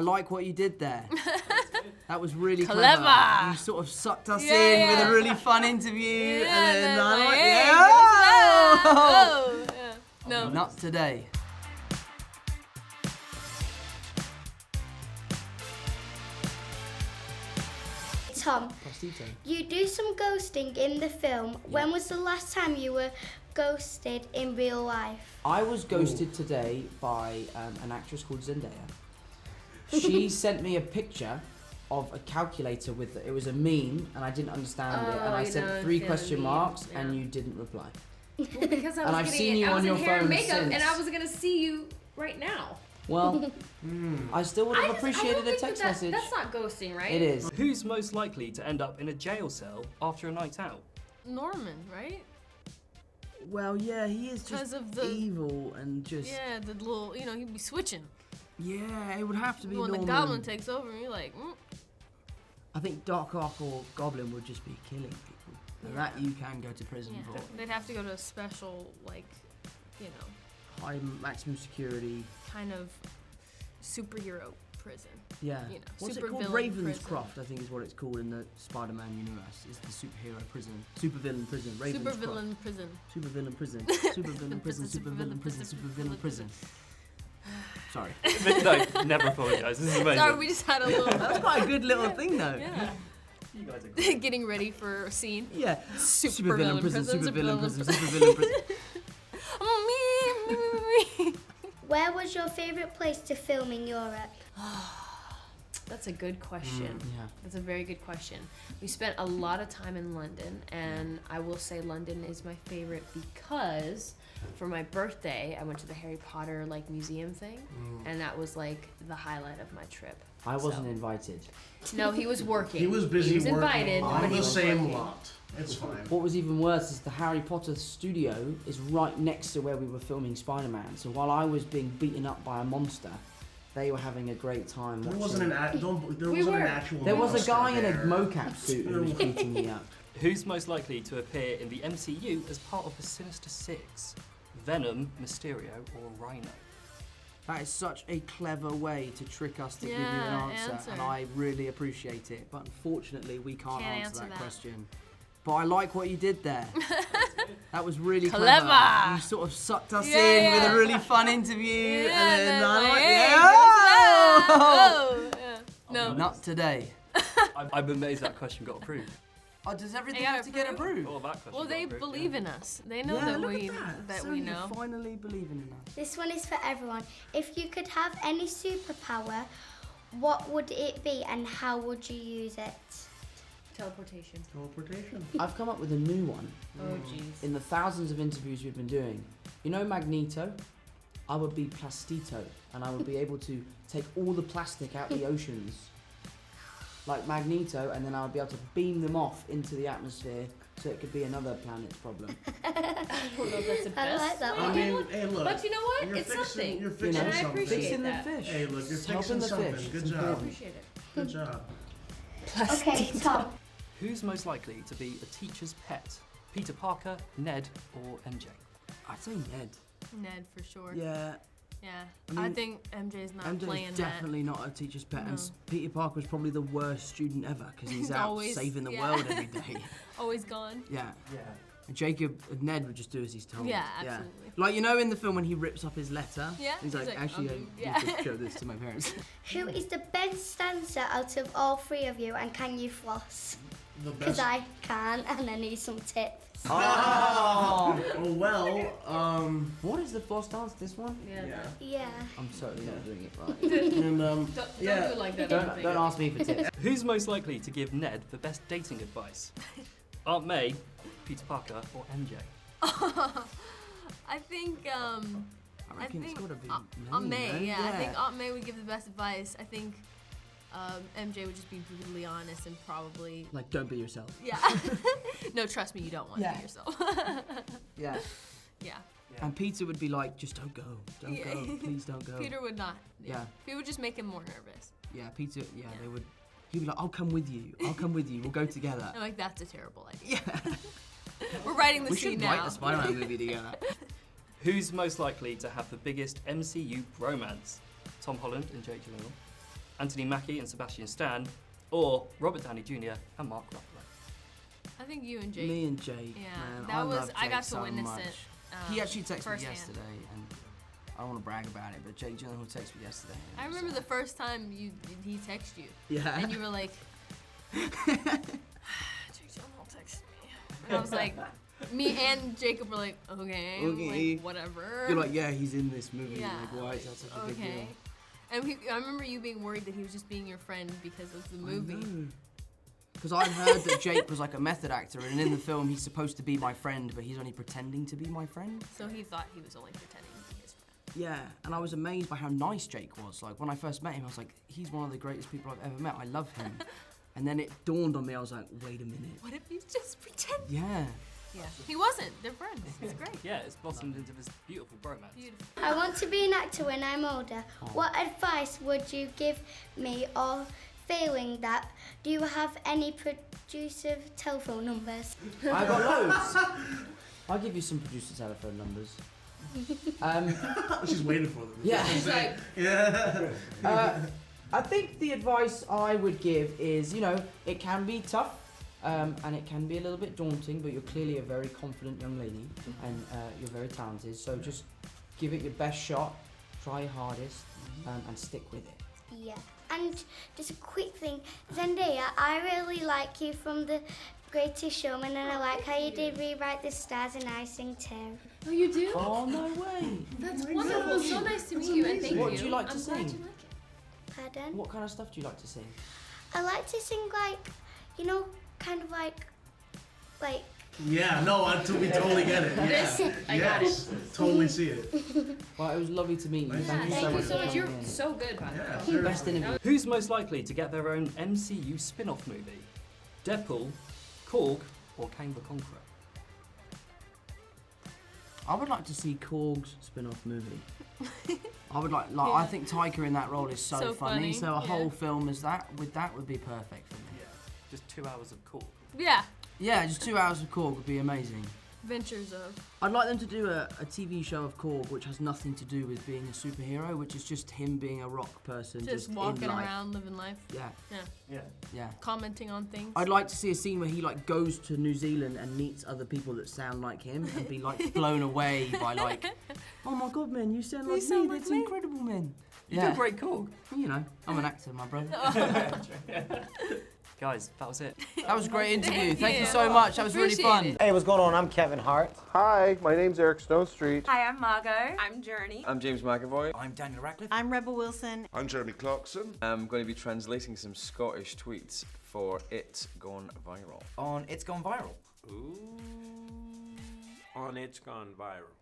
like what you did there. That was really clever. You sort of sucked us in with a really fun interview. And then No. Not today. Tom, you do some ghosting in the film. Yeah. When was the last time you were ghosted in real life? I was ghosted today by an actress called Zendaya. She sent me a picture of a calculator with it was a meme and I didn't understand it, and I sent 3 question marks and you didn't reply. Well, because I was I've seen you on your hair phone and makeup, since. and I was gonna see you right now. Well, I still would have appreciated a text message. That's not ghosting, right? It is. Who's most likely to end up in a jail cell after a night out? Norman, right? Well, yeah, he is just evil and just... Yeah, the little, he'd be switching. Yeah, it would have to be when Norman. the goblin takes over, you're like, I think Doc Ock or Goblin would just be killing people. And that you can go to prison for. They'd have to go to a special, high maximum security. Kind of superhero prison. Yeah. What's it called? Ravenscroft, I think is what it's called in the Spider-Man universe. Is the superhero prison. Supervillain prison. Ravenscroft. Supervillain prison. Supervillain prison. Supervillain prison. Supervillain prison. Supervillain prison. Sorry. No, never apologise. This is amazing. Sorry, we just had a little... That was quite a good little thing, though. Yeah. You guys are great. Getting ready for a scene. Yeah. Supervillain prison. Supervillain prison. Supervillain prison. Me. Where was your favourite place to film in Europe? That's a good question. Yeah. That's a very good question. We spent a lot of time in London, and I will say London is my favorite because for my birthday, I went to the Harry Potter museum thing, and that was the highlight of my trip. I wasn't invited. No, he was working. He was busy He was working invited, on but he the was same working. lot. It's fine. What was even worse is the Harry Potter studio is right next to where we were filming Spider-Man. So while I was being beaten up by a monster, they were having a great time. There wasn't an actual. There was a guy in a there. mocap suit who was beating me up. Who's most likely to appear in the MCU as part of the Sinister Six? Venom, Mysterio, or Rhino? That is such a clever way to trick us to give you an answer, and I really appreciate it. But unfortunately, we can't answer that question. But I like what you did there. That was really clever. You sort of sucked us in with a really fun interview, and then No. Not today. I'm amazed that question got approved. Oh, does everything have to get approved? Oh, that question Well, they got approved, believe in us. They know that we know. Finally believing in us. This one is for everyone. If you could have any superpower, what would it be and how would you use it? Teleportation. I've come up with a new one. Oh, jeez. In the thousands of interviews we've been doing, you know Magneto? I would be Plastito, and I would be able to take all the plastic out the oceans, like Magneto, and then I would be able to beam them off into the atmosphere, so it could be another planet's problem. I don't know if that's the best. I like that I one. mean, hey, look. But you know what? You're It's something. You're fixing And I something. appreciate Fixing that. the fish. Hey, look, you're Helping fixing the something. fish. Good It's job. important. Appreciate it. Good job. Okay, Tom. Who's most likely to be a teacher's pet? Peter Parker, Ned, or MJ? I'd say Ned. Ned, for sure. Yeah. Yeah. I I mean, think MJ's not MJ's playing definitely not a teacher's pet, and No. Peter Parker is probably the worst student ever because he's out Always, saving the yeah. world every day. that. Always gone. Yeah. And Jacob, Ned would just do as he's told. Yeah, absolutely. Like, you know in the film when he rips up his letter? Yeah, He's like, actually, I'll I do- need to show this to my parents. Who is the best dancer out of all 3 of you and can you floss? The Because best. I can and I need some tips. Oh, well, What is the floss dance, this one? Yeah. Yeah. I'm certainly not doing it right. and Don't do it like that. Don't ask me for tips. Who's most likely to give Ned the best dating advice? Aunt May, Peter Parker, or MJ? I think I reckon it's got to be Aunt May. man. Yeah, I think Aunt May would give the best advice. I think MJ would just be brutally honest and probably Like, don't be yourself. yeah. No, trust me, you don't want to be yourself. Yeah. Yeah. And Peter would be like, just don't go. Don't Yeah. go. Please don't go. Peter would not. Yeah. He would just make him more nervous. Yeah, Peter, they would. He'd be like, I'll come with you. I'll come with you. We'll go together. I'm like, that's a terrible idea. Yeah. We're writing the We scene should now. write a Spider-Man movie together. Who's most likely to have the biggest MCU bromance? Tom Holland and Jake Gyllenhaal, Anthony Mackie and Sebastian Stan, or Robert Downey Jr. and Mark Ruffalo? I think you and Jake. Me and Jake, Yeah, man. that was. love I Jake got to so witness much. it. He actually texted me firsthand. yesterday, and I don't want to brag about it, but Jake Gyllenhaal texted me yesterday. and I it was remember the like- first time he texted you, Yeah. and you were like, Jake Gyllenhaal texted me, and I was like, me and Jacob were like, okay, Okay. like, whatever. You're like, yeah, he's in this movie. Yeah, Like, why is that such a big deal? okay. And I remember you being worried that he was just being your friend because of the movie. Because I'd heard that Jake was like a method actor, and in the film he's supposed to be my friend, but he's only pretending to be my friend. So he thought he was only pretending to be his friend. Yeah, and I was amazed by how nice Jake was. Like, when I first met him, I was like, he's one of the greatest people I've ever met. I love him. And then it dawned on me, I was like, wait a minute. What if he's just pretending? Yeah. Yeah. He wasn't. They're friends. It's great. Yeah, it's blossomed into this beautiful bromance. Beautiful. I want to be an actor when I'm older. What advice would you give me, or failing that, do you have any producer telephone numbers? I got loads. I'll give you some producer telephone numbers. She's waiting for them. Yeah. She's like, I think the advice I would give is, you know, it can be tough and it can be a little bit daunting, but you're clearly a very confident young lady and you're very talented. So just give it your best shot, try your hardest, and stick with it. Yeah. And just a quick thing, Zendaya, I really like you from The Greatest Showman, and I like how you did rewrite the stars and I sing too. oh, you do? Oh, no way. That's wonderful. So nice to meet you, and thank you. What do you like to I'm sing? glad you like it. Pardon? What kind of stuff do you like to sing? I like to sing like, you know, kind of like. Yeah, no, we totally get it. Yeah. This, I got it. Totally see it. Well, it was lovely to meet you. Nice. Thank you Thank so you much so for much. coming You're in. so good, by the way. Yeah, sure. Best interview. Who's most likely to get their own MCU spin-off movie? Deadpool, Korg, or Kang the Conqueror? I would like to see Korg's spin-off movie. I would like I think Taika in that role is so, So funny, So a yeah. whole film as that would be perfect for me. Yeah, just 2 hours of Korg. Yeah. Yeah, just 2 hours of Korg would be amazing. Adventures of. I'd like them to do a TV show of Korg which has nothing to do with being a superhero, which is just him being a rock person, Just in walking life. around, living life. Yeah, Yeah. yeah. Commenting on things. I'd like to see a scene where he like goes to New Zealand and meets other people that sound like him and be like blown away by like, oh my god, man, you sound like sound me. like That's me." incredible, man. You do great Korg. You know, I'm an actor, my brother. Guys, that was it. That was a great interview. Thank you you. so much. That was really Appreciate fun. it. Hey, what's going on? I'm Kevin Hart. Hi, my name's Eric Stonestreet. Hi, I'm Margot. I'm Journey. I'm James McAvoy. I'm Daniel Radcliffe. I'm Rebel Wilson. I'm Jeremy Clarkson. I'm going to be translating some Scottish tweets for It's Gone Viral. On It's Gone Viral. Ooh. On It's Gone Viral.